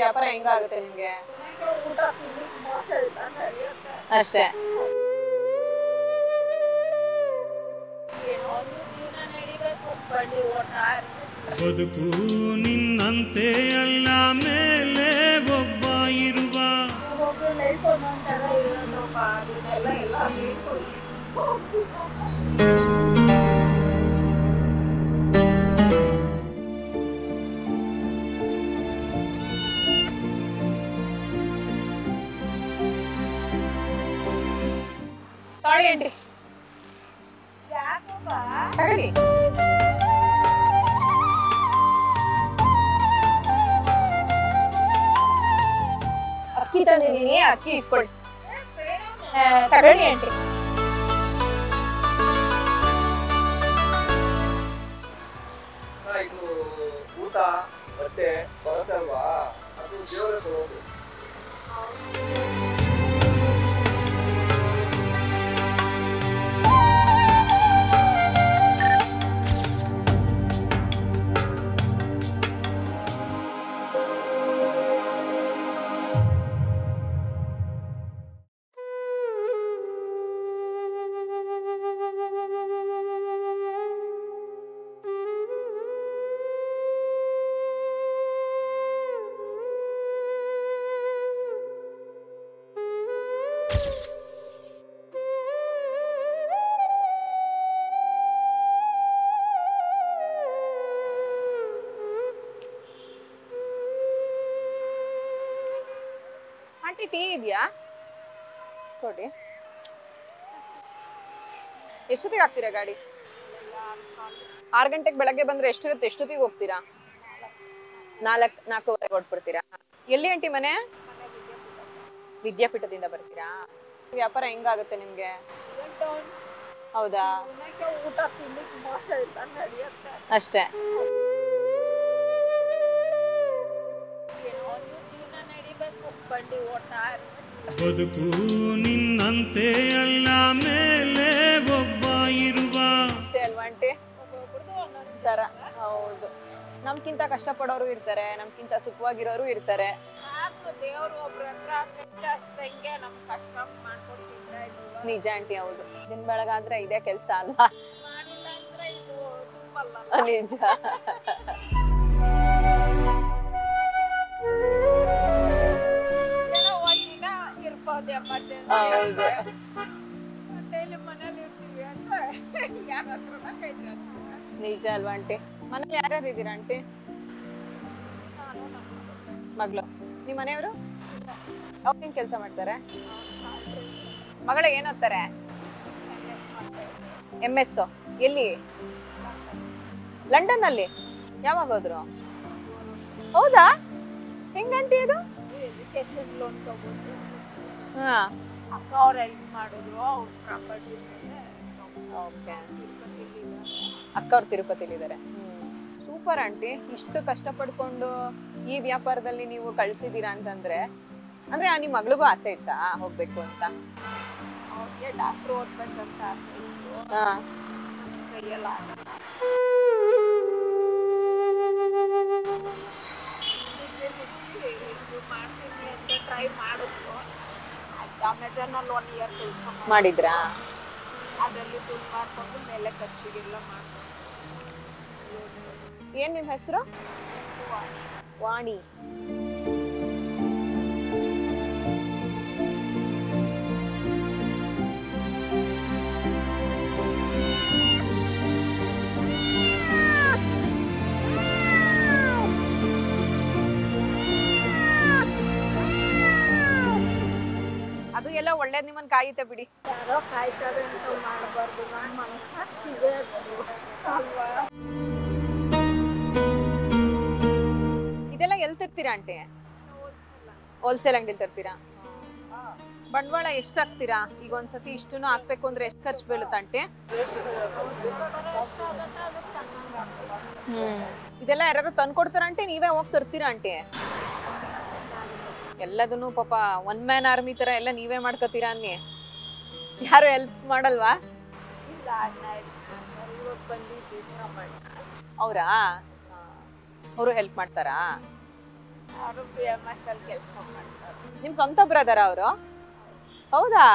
ವ್ಯಾಪಾರ ಹೆಂಗಾಗುತ್ತೆ ನಿಮ್ಗೆ? ಅಷ್ಟೇ. ಬದುಕು ನಿನ್ನಂತೆ ಅಲ್ಲ ಮೇಲೆ ಒಬ್ಬ ಇರುವ ತಗೊಳ್ಳಿ ತಗೊಳ್ಳಿ. ಅಕ್ಕಿ ತಂದಿದ್ದೀನಿ, ಅಕ್ಕಿ ಇಸ್ಕೊಳ್ಳಿ. ತಗೊಳ್ಳಿ ಆಂಟಿ. ಇದು ಊಟ ಬಟ್ಟೆ ಬರುತ್ತಲ್ವಾ, ಅದು ದೇವರ ತಗೊಂಡು ಆಂಟಿ ಟೀ ಇದೆಯಾ? ಕೊಡಿ. ಎಷ್ಟೊತ್ತಿಗೆ ಹಾಕ್ತೀರಾ ಗಾಡಿ? 6 ಗಂಟೆಗೆ ಬೆಳಗ್ಗೆ ಬಂದ್ರೆ ಎಷ್ಟೊತ್ತಿಗೆ ಹೋಗ್ತೀರಾ? 4:30 ಹೊರಟ್ಬಿಡ್ತೀರಾ? ಎಲ್ಲಿ ಆಂಟಿ ಮನೆ? ವಿದ್ಯಾಪೀಠದಿಂದ ಬರ್ತೀರಾ? ವ್ಯಾಪಾರ ಹೆಂಗಾಗುತ್ತೆ ನಿಮ್ಗೆ? ಹೌದಾ? ಅಷ್ಟೇ. ಬದುಕು ನಿನ್ನಂತೆ ಅಲ್ಲ ಮೇಲೆ ಒಬ್ಬ ಇರುವ ಅಷ್ಟೇ ಅಲ್ವಾ ಆಂಟಿ? ತರ ಹೌದು. ನಮ್ಕಿಂತ ಕಷ್ಟಪಡೋರು ಇರ್ತಾರೆ, ನಮ್ಕಿಂತ ಸುಖವಾಗಿರೋರು ಇರ್ತಾರೆ. ನಿಜ ಆಂಟಿ, ಹೌದು. ದಿನ ಬೆಳಗಾದ್ರೆ ಇದೇ ಕೆಲ್ಸ ಅಲ್ವಾ? ನಿಜ. ನಿಜ ಅಲ್ವಾ ಆಂಟಿ? ಮನೇಲಿ ಯಾರ್ಯಾರು ಇದ್ದೀರಾ ಆಂಟಿ? ಮಗಳು. ನಿಮ್ ಮನೆಯವರು ಅವ್ರು ಏನ್ ಕೆಲ್ಸ ಮಾಡ್ತಾರೆ? ಮಗಳ ಏನ್ ಓದ್ತಾರೆ? MS. ಎಲ್ಲಿ? ಲಂಡನ್ ಅಲ್ಲಿ? ಯಾವಾಗ ಹೋದ್ರು? ಹೌದಾ? ಹೆಂಗಂಟಿ ಅದು? ಹಾ. ಅಕ್ಕ ಅವ್ರು ಹೆಲ್ಪ್ ಮಾಡಿದ್ರು, ಅವ್ರ ಪ್ರಾಪರ್ಟಿ ಓಕೆ. ಅಕ್ಕ ಅವ್ರು ತಿರುಪತಿಲಿದ್ದಾರೆ. Super aunty. ಇಷ್ಟು ಕಷ್ಟಪಡ್ಕೊಂಡು ಈ ವ್ಯಾಪಾರದಲ್ಲಿ ನೀವು ಕಳ್ಸಿದೀರಾ ಅಂತಂದ್ರೆ, ಅಂದ್ರೆ ನಿಮ್ ಮಗಳಿಗೂ ಆಸೆ ಇತ್ತಾ ಹೋಗ್ಬೇಕು ಅಂತ? ಅವ್ರಿಗೆ ಡಾಕ್ಟರ್ ಓದ್ಬೇಕಂತ ಆಸೆ ಇತ್ತು. ಹಾ. ಕೈಯಲ್ಲ ಮಾಡ್ತೀನಿ ಅಂತ ಟ್ರೈ ಮಾಡಿದ್ರು. ಅಮೆಝಾನ್ ಅಲ್ಲಿ 1 ಇಯರ್ ಕೆಲಸ ಮಾಡಿದ್ರಾ? ಅದರಲ್ಲಿ ದುಡ್ಡು ಮಾಡ್ಕೊಂಡು ಮೇಲೆ ಖರ್ಚಿಗೆಲ್ಲ ಮಾಡ್ಕೊಂಡು. ಏನ್ ನಿಮ್ ಹೆಸರು? ವಾಣಿ. ಅದು ಎಲ್ಲ ಒಳ್ಳೇದ್ ನಿಮ್ಮನ್ ಕಾಯುತ್ತೆ ಬಿಡಿ. ಯಾರೋ ಕಾಯ್ತಾರೆ ಅಂತ ಮಾಡಬಾರ್ದು. ನನ್ನ ಮನಸ್ಸಾಕ್ಷಿಗೆ ಅಲ್ವಾ? ಇದೆಲ್ಲ ಎಲ್ಲಿ ತರ್ತೀರಾ ಆಂಟಿ? ಹೋಲ್ಸೇಲ್ ಅಂಗಡಿ ತರ್ತೀರಾ? ಬಂಡವಾಳ ಎಷ್ಟು ಹಾಕ್ತೀರಾ? ಈಗ ಒಂದ್ಸತಿ ಇಷ್ಟನ್ನು ಹಾಕ್ಬೇಕು ಅಂದ್ರೆ ಎಷ್ಟು ಖರ್ಚು ಬೀಳುತ್ತೆ ಆಂಟಿ? ಇದೆಲ್ಲ ಯಾರು ತಂದ್ಕೊಡ್ತಾರ ಆಂಟಿ? ನೀವೇ ಹೋಗಿ ತರ್ತೀರಾ ಆಂಟಿ? ಎಲ್ಲದನ್ನು ಪಾಪ 1 ಮ್ಯಾನ್ ಆರ್ಮಿ ತರ ಎಲ್ಲ ನೀವೇ ಮಾಡ್ಕೋತೀರಾ ಅನ್ನಿ. ಯಾರು ಹೆಲ್ಪ್ ಮಾಡಲ್ವಾ? ಅವರಾ? ಅವರು ಹೆಲ್ಪ್ ಮಾಡ್ತಾರಾ? ಅವರು BMS ಅಲ್ಲಿ ಕೆಲಸ ಮಾಡ್ತಾರೆ. ನಿಮ್ ಸ್ವಂತ ಬ್ರದರ್ ಅವರು? ಹೌದಾ?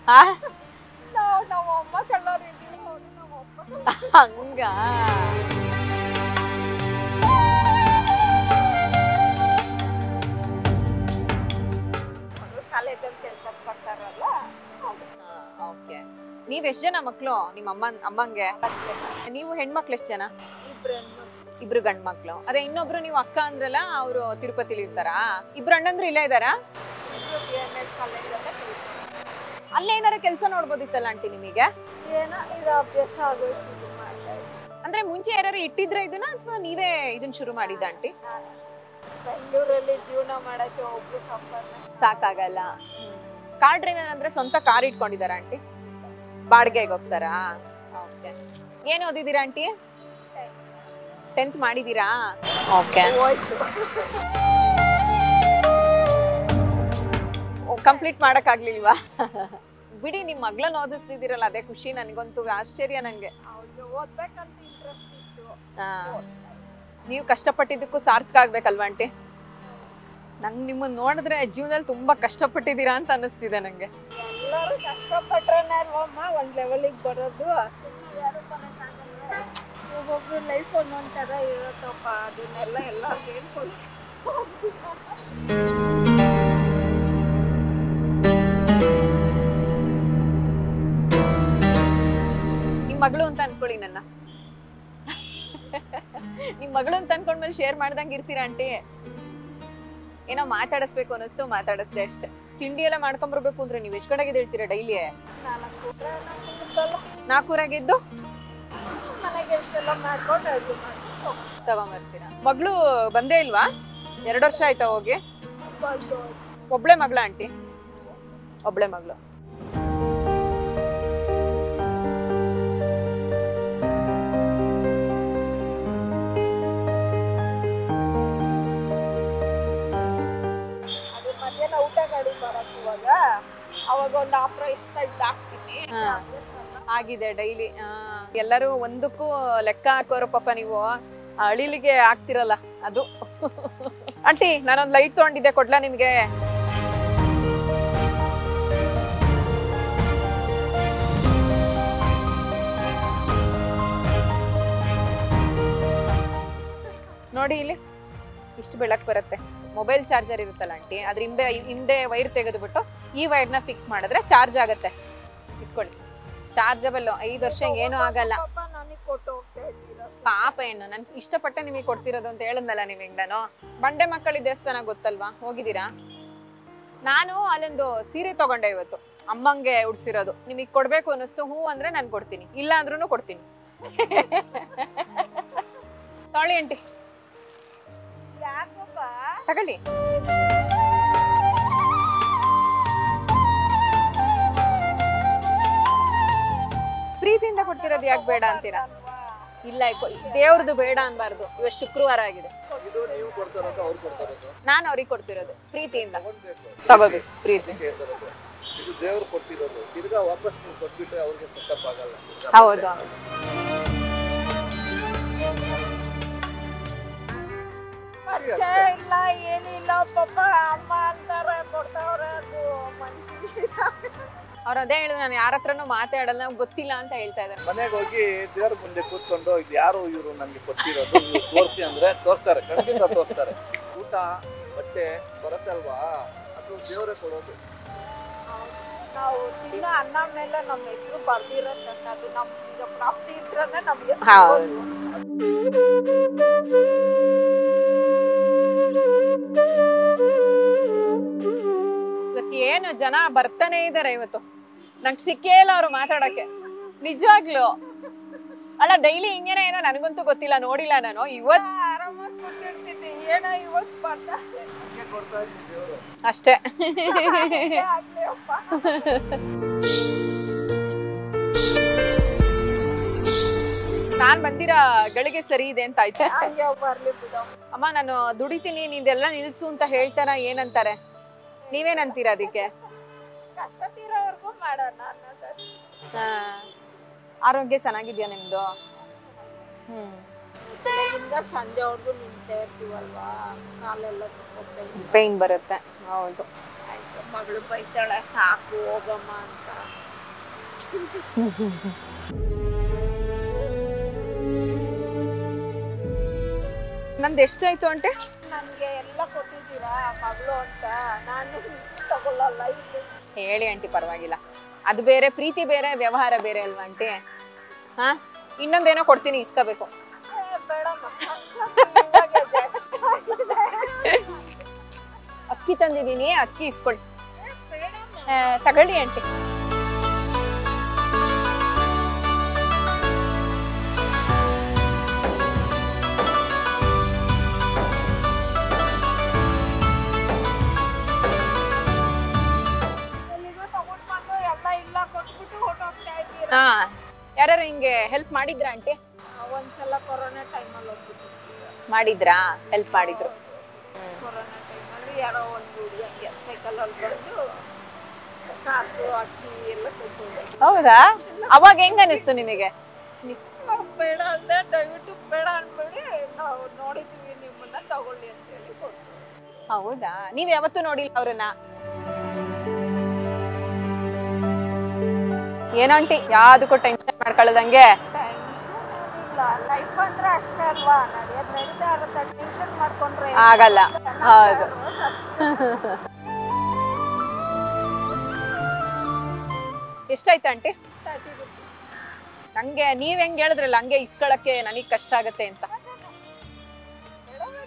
ಆ? ನಾವು ಅಮ್ಮ ಕಳ್ಳರು ಇದ್ದೀವಿ, ಅವರು ನಮ್ಮ ಅಪ್ಪ ಹಂಗ ಕಾಲೇಜಲ್ಲಿ ಕೆಲಸ ಮಾಡ್ತಾರಲ್ಲ. ಓಕೆ. ನೀವ್ ಎಷ್ಟ್ ಜನ ಮಕ್ಳು ನಿಮ್ಮ ಅಮ್ಮಂಗೆ? ನೀವು ಹೆಣ್ಮಕ್ಳು ಎಷ್ಟ್ ಜನ? ಇಬ್ರು ಗಂಡ್ ಮಕ್ಳು. ಅದೇ ಇನ್ನೊಬ್ರು ನೀವು ಅಕ್ಕ ಅಂದ್ರಲ್ಲ, ಅವ್ರು ತಿರುಪತಿಲಿ ಇರ್ತಾರಾ? ಇಬ್ರು ಅಣ್ಣಂದ್ರು ಇಲ್ಲೇ ಇದಾರಾ? BMS ಕಾಲೇಜಲ್ಲೇ ಕೆಲಸ. ಅಲ್ಲೇ ಏನಾರ ಕೆಲಸ ನೋಡ್ಬೋದಿತ್ತಲ್ಲ ಆಂಟಿ ನಿಮಗೆ? ಏನೋ ಇದು ಅಭ್ಯಾಸ ಆಗೋಯ್ತು, ಇದು ಮಾಡ್ತಾ ಇದ್ದೀನಿ. ಅಂದ್ರೆ ಮುಂಚೆ ಯಾರು ಇಟ್ಟಿದ್ರ ಇದನ್ನ, ಅಥವಾ ನೀವೇ ಇದನ್ನ ಶುರು ಮಾಡಿದ್ದ ಆಂಟಿ? ಬೆಂಗಳೂರಲ್ಲಿ ಜೀವನ ಮಾಡಕ್ಕೆ ಒಬ್ರು ಸಂಪಾದನೆ ಸಾಕಾಗಲ್ಲ. ಕಾರ್ ಡ್ರೈವರ್ ಅಂದ್ರೆ ಸ್ವಂತ ಕಾರ್ ಇಟ್ಕೊಂಡಿದಾರ ಆಂಟಿ? ಬಾಡಿಗೆಗೆ ಹೋಗ್ತಾರಾ? ಓಕೆ. ಏನ್ ಓದಿದೀರಾ ಆಂಟಿ? 10th ಮಾಡಿದೀರಾ? ಓಕೆ. ಹೋಯ್ತು. ಕಂಪ್ಲೀಟ್ ಮಾಡಕ್ ಆಗ್ಲಿಲ್ವಾ? ಬಿಡಿ, ನಿಮ್ ಮಗಳನ್ನ ಓದಿಸ್ತಿದ್ದೀರಲ್ಲ, ಅದೇ ಖುಷಿ ನನಗಂತೂ. ಆಶ್ಚರ್ಯ ನಂಗೆ. ಅವ್ರಿಗೆ ಓದ್ಬೇಕಂತ ಇಂಟ್ರೆಸ್ಟ್ ಇತ್ತು. ನೀವು ಕಷ್ಟಪಟ್ಟಿದ್ದಕ್ಕೂ ಸಾರ್ಥಕ ಆಗ್ಬೇಕಲ್ವಾ ಆಂಟಿ? ನಂಗೆ ನಿಮ್ಮನ್ನ ನೋಡಿದ್ರೆ ಜೀವನದಲ್ಲಿ ತುಂಬಾ ಕಷ್ಟಪಟ್ಟಿದ್ದೀರಾ ಅಂತ ಅನಿಸ್ತಿದೆ ನಂಗೆ. ಎಲ್ಲರೂ ಕಷ್ಟಪಟ್ರೇನೆ ಅಲ್ವಮ್ಮ ಒಂದ್ ಲೆವೆಲಿಗೆ ಬರೋದು. ಯಾರು ಬರೋಕ್ಕಾಗಲ್ಲ. ಒಬ್ಬೊಬ್ರು ಲೈಫ್ ಒಂದೊಂದ್ ಥರ ಇರುತ್ತಪ್ಪ, ಅದನ್ನೆಲ್ಲ ಎಲ್ಲರಿಗೂ ಹೇಳ್ಕೊಳ್ಳಿ. ನಿಮ್ ಮಗಳು ಅಂತ ಅನ್ಕೊಳ್ಳಿ ನನ್ನ. ನಿಮ್ ಮಗಳು ಅಂತ ಅನ್ಕೊಂಡ್ಮೇಲೆ ಶೇರ್ ಮಾಡ್ದಂಗೆ ಇರ್ತೀರಾ ಆಂಟಿ? ಏನೋ ಮಾತಾಡಿಸ್ಬೇಕು ಅನ್ನಿಸ್ತು, ಮಾತಾಡಿಸ್ದೆ ಅಷ್ಟೇ. ತಿಂಡಿ ಎಲ್ಲ ಮಾಡ್ಕೊಂಬರ್ಬೇಕು ಅಂದ್ರೆ ನೀವ್ ಎಷ್ಟ್ ಕಡೆಗೆ ಹೇಳ್ತೀರಾ ಡೈಲಿ? 4 ಮನೆ ಕೆಲಸ ಎಲ್ಲ ಮಾಡ್ಕೊಂಡು ಅಡುಗೆ ಮಾಡ್ಕೊಂಡು ತಗೊಂಬರ್ತೀರಾ? ಮಗಳು ಬಂದೇ ಇಲ್ವಾ? 2 ವರ್ಷ ಆಯ್ತಾ ಹೋಗಿ? ಬಂದು ಒಬ್ಳೆ ಮಗಳ ಆಂಟಿ? ಒಬ್ಳೆ ಮಗಳು. ಅದು ಮಧ್ಯಾಹ್ನ ಊಟ ಗಾಡಿ ಬರಕ್ ಇವಾಗ ಅವಾಗ ಒಂದು ಆಫ್ರೈಸ್ತಾ ಇದ್ದಾಕ್ತೀನಿ. ಆಗಿದೆ ಡೈಲಿ. ಎಲ್ಲರೂ ಒಂದಕ್ಕೂ ಲೆಕ್ಕ ಹಾಕೋರು ಪಾಪ. ನೀವು ಅಳಿಲಿಗೆ ಆಗ್ತಿರಲ್ಲ ಅದು. ಆಂಟಿ, ನಾನೊಂದ್ ಲೈಟ್ ತಗೊಂಡಿದ್ದೆ, ಕೊಡ್ಲಾ ನಿಮ್ಗೆ? ನೋಡಿ ಇಲ್ಲಿ ಇಷ್ಟು ಬೆಳಕ್ ಬರುತ್ತೆ. ಮೊಬೈಲ್ ಚಾರ್ಜರ್ ಇರುತ್ತಲ್ಲ ಆಂಟಿ, ಅದ್ರ ಹಿಂದೆ ವೈರ್ ತೆಗೆದುಬಿಟ್ಟು ಈ ವೈರ್ನ ಫಿಕ್ಸ್ ಮಾಡಿದ್ರೆ ಚಾರ್ಜ್ ಆಗತ್ತೆ. ಇಟ್ಕೊಳ್ಳಿ, ಚಾರ್ಜಬಲ್. 5 ವರ್ಷ ಏನೂ ಆಗಲ್ಲ. ನನಗೆ ಕೊಟ್ಟು ಹೋಗ್ತಾ ಇದ್ದೀರಾ? ಪಾಪ ಏನು, ನನ್ ಇಷ್ಟಪಟ್ಟೆ ನಿಮಗೆ ಕೊಡ್ತಿರೋದು ಅಂತ ಹೇಳದ್ನಲ್ಲ ನಿಮಗೆ. ನಾನು ಬಂಡೆ ಮಕ್ಕಳಿ ದೇವಸ್ಥಾನ ಗೊತ್ತಲ್ವಾ, ಹೋಗಿದ್ದೀರಾ? ನಾನು ಅಲ್ಲೊಂದು ಸೀರೆ ತಗೊಂಡೆ ಇವತ್ತು, ಅಮ್ಮಂಗೆ ಉಡ್ಸಿರೋದು. ನಿಮಗೆ ಕೊಡ್ಬೇಕು ಅನ್ನಿಸ್ತು, ಹೂ ಅಂದ್ರೆ ನಾನು ಕೊಡ್ತೀನಿ, ಇಲ್ಲ ಅಂದ್ರೂ ಕೊಡ್ತೀನಿ. ತೊಳಿ ಆಂಟಿ, ಯಾಕಪ್ಪ? ತಗೊಳ್ಳಿ. ಪ್ರೀತಿಯಿಂದ ಕೊಡ್ತಿರೋದು ಯಾಕೆ ಬೇಡ ಅಂತೀರಾ? ಇಲ್ಲ, ದೇವ್ರದ್ದು ಬೇಡ ಅನ್ಬಾರ್ದು. ಇವತ್ತು ಶುಕ್ರವಾರ ಆಗಿದೆ. ಇದು ನೀವು ಕೊಡ್ತಾರೋದು ಅವ್ರು ಕೊಡ್ತಾರೋದು? ನಾನು ಅವ್ರಿಗೆ ಕೊಡ್ತಿರೋದು ಪ್ರೀತಿಯಿಂದ. ತಗೋಬೇಕು, ಪ್ರೀತಿ. ಇದು ದೇವ್ರು ಕೊಟ್ಟಿರೋದು, ತಿರ್ಗಾ ವಾಪಸ್ ನೀವು ಕೊಟ್ಬಿಟ್ರೆ ಅವ್ರಿಗೆ ತಪ್ಪಾಗಲ್ಲ. ಹೌದು. ಪರಿಚಯ ಇಲ್ಲ, ಏನಿಲ್ಲ ಪಾಪ. ಅಮ್ಮ ಅಂತಾರೆ, ಕೊಡ್ತಾವ್ರೆ. ಅದು ಮನ್ಸಿಗೆ ಅವ್ರು ಅದೇ ಹೇಳಿದ್ರು, ನಾನು ಯಾರ ಹತ್ರನೂ ಮಾತಾಡಲ್ಲ, ನಮ್ಗೆ ಗೊತ್ತಿಲ್ಲ ಅಂತ ಹೇಳ್ತಾ ಇದ್ದಾರೆ. ಮನೆಗೆ ಹೋಗಿ ದೇವ್ರ ಮುಂದೆ ಕೂತ್ಕೊಂಡು ಇದು ಯಾರು ಇವರು ನನಗೆ ಕೊಟ್ಟಿರೋದು ತೋರಿಸಿ ಅಂದ್ರೆ ತೋರಿಸ್ತಾರೆ, ಖಂಡಿತ ತೋರಿಸ್ತಾರೆ. ಊಟ ಬಟ್ಟೆ ಬರುತ್ತಲ್ವಾ, ಅದು ದೇವರೇ ಕೊಡೋದು. ನಾವು ತಿನ್ನೋ ಅನ್ನ ಮೇಲೆ ನಮ್ಮ ಹೆಸರು ಬರ್ದಿರತ್ತೆ. ಅದು ನಮ್ಗೆ ಪ್ರಾಪ್ತಿ ಇದ್ರೆ ನಮ್ಗೆ ಇವತ್ತು ಏನು ಜನ ಬರ್ತಾನೆ ಇದಾರೆ. ಇವತ್ತು ನಂಗೆ ಸಿಕ್ಕೇ ಇಲ್ಲ ಅವ್ರು ಮಾತಾಡಕ್ಕೆ, ನಿಜವಾಗ್ಲು. ಅಲ್ಲ, ಡೈಲಿ ಹಿಂಗೇನೆ ಏನೋ, ನನಗಂತೂ ಗೊತ್ತಿಲ್ಲ, ನೋಡಿಲ್ಲ ನಾನು. ಇವತ್ತು ಆರಾಮಾಗಿ ಕೂತಿರ್ತಿದ್ದೆ, ಏನೋ ಇವತ್ತು ಬರ್ತಾ ಅಷ್ಟೇ. ಆಗ್ಲಿಯಪ್ಪ. ನಾನ್ ಬಂದಿರೋ ಗಳಿಗೆ ಸರಿ ಇದೆ ಅಂತ ಆಯ್ತಾ? ಅಯ್ಯೋ, ಬರ್ಲಿ ಬಿಡು. ಅಮ್ಮ, ನಾನು ದುಡಿತೀನಿ, ನಿಂದೆಲ್ಲ ನಿಲ್ಸು ಅಂತ ಹೇಳ್ತಾರ, ಏನಂತಾರೆ? ನೀವೇನಂತೀರ ಅದಕ್ಕೆ? ಕಷ್ಟ ತೀರೋವರೆಗೂ ಮಾಡೋಣ ಅನ್ನೋದಷ್ಟೇ. ಆರೋಗ್ಯ ಚೆನ್ನಾಗಿದ್ಯಾ ನಿಮ್ದು? ಬೆಳಗಿಂದ ಸಂಜೆವರೆಗೂ ನಿಂತೇ ಇರ್ತೀವಲ್ವಾ, ಕಾಲೆಲ್ಲ ಪೇನ್ ಬರುತ್ತೆ. ಹೌದು. ಆಯ್ತು, ಮಗಳು ಬೈತಾಳೆ ಸಾಕು ಹೋಗಮ್ಮ ಅಂತ. ನಂದು ಎಷ್ಟಾಯ್ತು ಅಂಟೆ? ನನಗೆ ಎಲ್ಲ ಕೊಟ್ಟಿದ್ದೀರಾ ಮಗಳು ಅಂತ, ನಾನು ತಗೊಳ್ಳಲ್ಲ. ಇಲ್ಲಿ ಹೇಳಿ ಆಂಟಿ, ಪರವಾಗಿಲ್ಲ. ಅದು ಬೇರೆ, ಪ್ರೀತಿ ಬೇರೆ, ವ್ಯವಹಾರ ಬೇರೆ ಅಲ್ವಾ ಆಂಟಿ? ಹಾ, ಇನ್ನೊಂದೇನೋ ಕೊಡ್ತೀನಿ, ಇಸ್ಕೋಬೇಕು. ಅಕ್ಕಿ ತಂದಿದ್ದೀನಿ, ಅಕ್ಕಿ ಇಸ್ಕೊಳ್ಳಿ. ತಗೊಳ್ಳಿ ಆಂಟಿ. ಹಾ, ಯಾರು ಹಿಂಗೆ ಹೆಲ್ಪ್ ಮಾಡಿದ್ರಾ ಆಂಟಿ? ಒಂದ್ಸಲ ಕೊರೋನಾ ಟೈಮಲ್ಲಿ ಮಾಡಿದ್ರಾ? ಹೆಲ್ಪ್ ಮಾಡಿದ್ರು. ಕೊರೋನಾ ಟೈಮಲ್ಲಿ ಯಾರೋ ಒಂದು ಹುಡುಗಿ ಸೈಕಲಲ್ಲಿ ಬಂದು ಕಾಸು ಅಕ್ಕಿ ಎಲ್ಲ ಕೊಟ್ಟು. ಹೌದಾ? ಅವಾಗ ಹೆಂಗ ಅನಿಸ್ತು ನಿಮಗೆ? ಬೇಡ ಅಂದ್ರೆ ದಯವಿಟ್ಟು ಬೇಡ ಅನ್ಬೇಡಿ, ನಾವು ನೋಡಿದ್ವಿ ನಿಮ್ಮನ್ನ ತಗೊಳ್ಳಿ ಅಂತ ಹೇಳಿ ಕೊಟ್ಟು. ಹೌದಾ? ನೀವ್ ಯಾವತ್ತೂ ನೋಡಿಲ್ಲ ಅವ್ರನ್ನ? ಏನೋ ಆಂಟಿ, ಯಾವ್ದಕ್ಕೂ ಟೆನ್ಷನ್ ಮಾಡ್ಕೊಳ್ಳದಂಗೆ. ಲೈಫ್ ಅಂದ್ರೆ ಅಷ್ಟೇ ಅಲ್ವಾ, ನಡೆಯೋದು ನಡೀತಾ ಇರುತ್ತೆ. ಟೆನ್ಷನ್ ಮಾಡ್ಕೊಂಡ್ರೆ ಆಗಲ್ಲ. ಹೌದು. ಎಷ್ಟಾಯ್ತು ಆಂಟಿ? ನಂಗೆ ನೀವ್ ಹೆಂಗ್ ಹೇಳಿದ್ರಲ್ಲ ಹಂಗೆ ಇಸ್ಕೊಳಕ್ಕೆ ನನಗ್ ಕಷ್ಟ ಆಗತ್ತೆ ಅಂತ.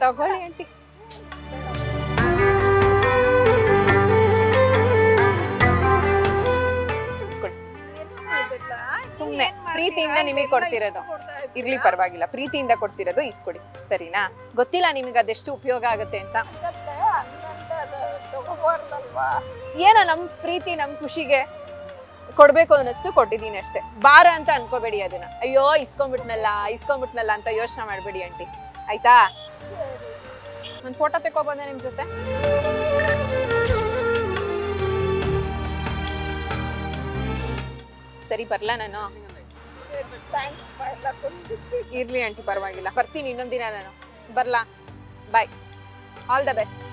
ತಗೊಳ್ಳಿ ಆಂಟಿ. ಸುಮ್ನೆ ಪ್ರೀತಿಯಿಂದ ನಿಮಗೆ ಕೊಡ್ತಿರೋದು. ಇರ್ಲಿ ಪರವಾಗಿಲ್ಲ, ಪ್ರೀತಿಯಿಂದ ಕೊಡ್ತಿರೋದು ಇಸ್ಕೊಡಿ, ಸರಿನಾ? ಗೊತ್ತಿಲ್ಲ ನಿಮಗೆ ಅದೆಷ್ಟು ಉಪಯೋಗ ಆಗುತ್ತೆ ಅಂತ. ಏನ ನಮ್ ಪ್ರೀತಿ ನಮ್ ಖುಷಿಗೆ ಕೊಡ್ಬೇಕು ಅನ್ನಿಸ್ತು, ಕೊಟ್ಟಿದ್ದೀನಿ ಅಷ್ಟೇ. ಭಾರ ಅಂತ ಅನ್ಕೋಬೇಡಿ ಅದನ್ನ. ಅಯ್ಯೋ ಇಸ್ಕೊಂಡ್ಬಿಟ್ನಲ್ಲ ಅಂತ ಯೋಚನೆ ಮಾಡ್ಬೇಡಿ ಆಂಟಿ, ಆಯ್ತಾ? ಒಂದ್ ಫೋಟೋ ತೆಕ್ಕೋಬೋದ ನಿಮ್ ಜೊತೆ? ಸರಿ, ಬರ್ಲಾ ನಾನು? ಇರ್ಲಿ ಆಂಟಿ, ಪರವಾಗಿಲ್ಲ, ಬರ್ತೀನಿ ಇನ್ನೊಂದಿನ ನಾನು. ಬರ್ಲಾ? ಬಾಯ್, ಆಲ್ ದ ಬೆಸ್ಟ್.